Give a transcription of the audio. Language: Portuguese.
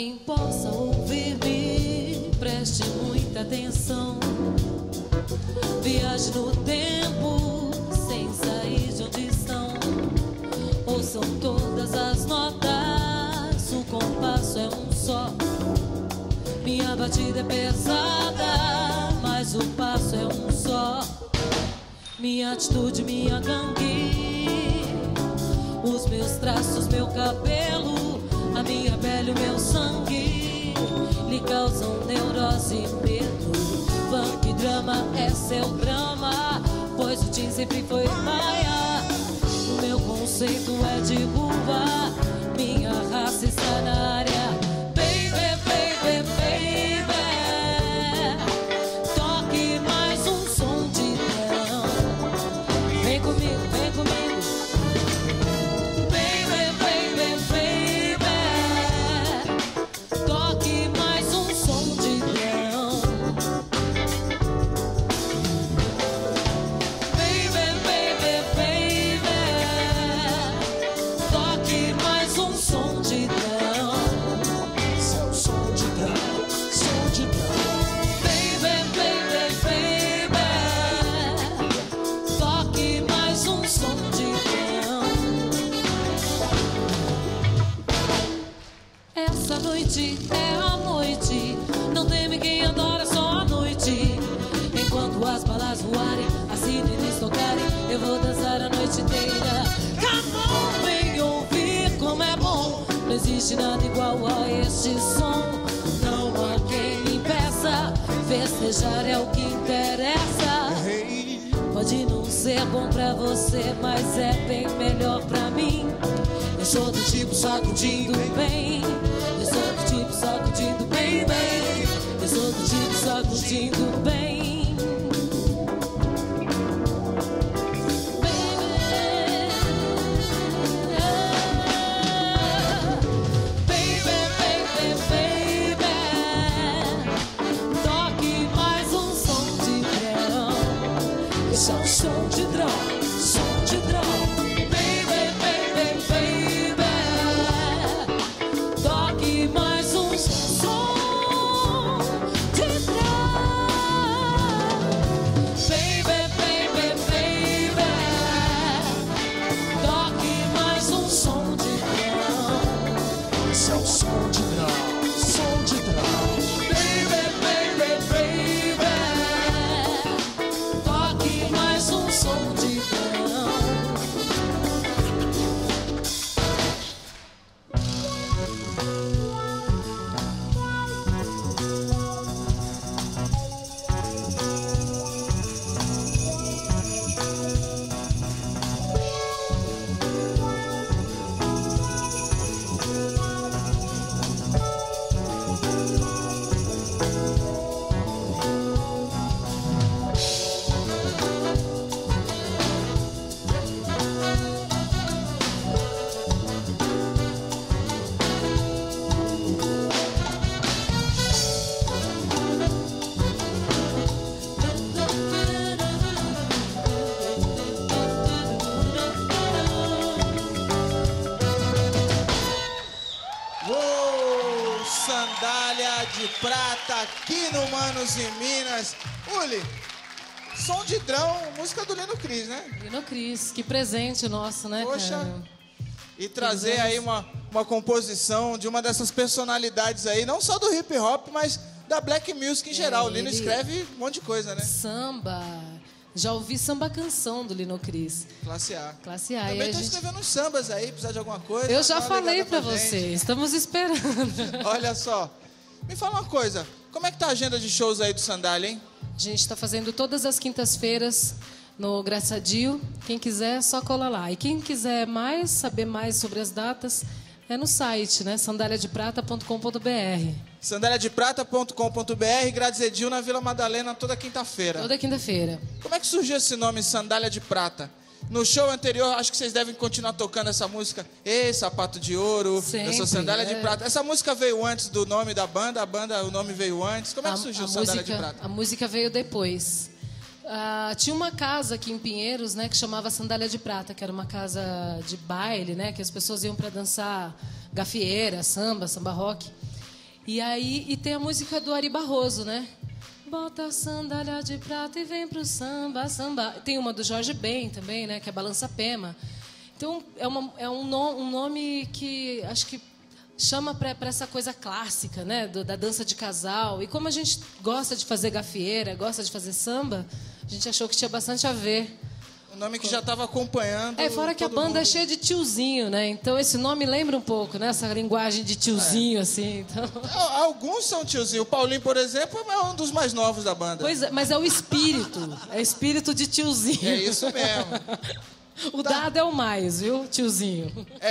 quem possa ouvir-me, preste muita atenção. Viaje no tempo, sem sair de onde estão. Ouçam todas as notas, o compasso é um só. Minha batida é pesada, mas o passo é um só. Minha atitude, minha gangue, os meus traços, meu cabelo, a minha pele, o meu sangue lhe causam neurose e medo. Funk, drama, é seu drama, pois o Tim sempre foi maia. O meu conceito é de rua, minha raça está na área. Baby, baby, baby, toque mais um som de leão. Vem comigo, vem comigo. Baby, baby, baby, toque mais um som de leão. Baby, baby, baby, toque mais um som de leão. Seu som de drão, som de drão. Baby, baby, baby, toque mais um som de leão. Essa noite é a noite, não teme quem adora, só a noite. Enquanto as balas voarem, as sirenes tocarem, eu vou dançar a noite inteira. Come on, vem ouvir como é bom, não existe nada igual a este som. Não há quem me impeça, festejar é o que interessa. Hey, Pode não ser bom pra você, mas é bem melhor pra mim. Eu sou do tipo sacudindo bem, eu sou do tipo sacudindo bem, bem. Eu sou do tipo sacudindo bem. Baby, baby, baby, toque mais um som de drão. Esse é o som de drão, som de drão. Baby, baby, baby, toque mais um som de drão. Baby, baby, baby, toque mais um som de drão. esse é o som de drão, som de drão. Baby, baby, baby, toque mais um som de drão. Uou, sandália de prata aqui no Manos e Minas. Uli, som de drão, música do Lino Cris, né? Lino Cris, que presente nosso, né, Poxa. cara? E trazer aí uma composição de uma dessas personalidades aí, não só do hip hop, mas da black music em geral. O Lino ele- escreve um monte de coisa, né? Samba. Já ouvi samba canção do Lino Cris. Classe A. Classe A. Também E a tô gente... escrevendo uns sambas aí, precisar de alguma coisa. Eu já dá uma falei ligada pra gente. você. Estamos esperando. Olha só. Me fala uma coisa. Como é que tá a agenda de shows aí do Sandália, hein? A gente está fazendo todas as quintas-feiras no Graçadio. Quem quiser, é só cola lá. E quem quiser saber mais sobre as datas, é no site, né? sandaliadeprata.com.br. Sandaliadeprata.com.br, Grades Edil na Vila Madalena toda quinta-feira. Toda quinta-feira. Como é que surgiu esse nome Sandália de Prata? No show anterior, acho que vocês devem continuar tocando essa música. Ei, Sapato de Ouro, eu Sempre, sou Sandália é. de Prata. Essa música veio antes do nome da banda, o nome veio antes. Como é que surgiu Sandália de Prata? A música veio depois. Tinha uma casa aqui em Pinheiros, né, que chamava Sandália de Prata, que era uma casa de baile, né, que as pessoas iam para dançar gafieira, samba rock. E tem a música do Ari Barroso, né? Bota a sandália de prata e vem pro samba, samba. Tem uma do Jorge Ben também, né? Que é Balança Pema. Então, é um nome que acho que chama para essa coisa clássica, né? Da dança de casal. E como a gente gosta de fazer gafieira, gosta de fazer samba, a gente achou que tinha bastante a ver. Um nome que já estava acompanhando. Fora que a banda é cheia de tiozinho, né? Então esse nome lembra um pouco, né? Essa linguagem de tiozinho, assim. Então... Alguns são tiozinho. O Paulinho, por exemplo, é um dos mais novos da banda. Pois é, mas é o espírito. É espírito de tiozinho. É isso mesmo. O dado é o mais, viu, tiozinho?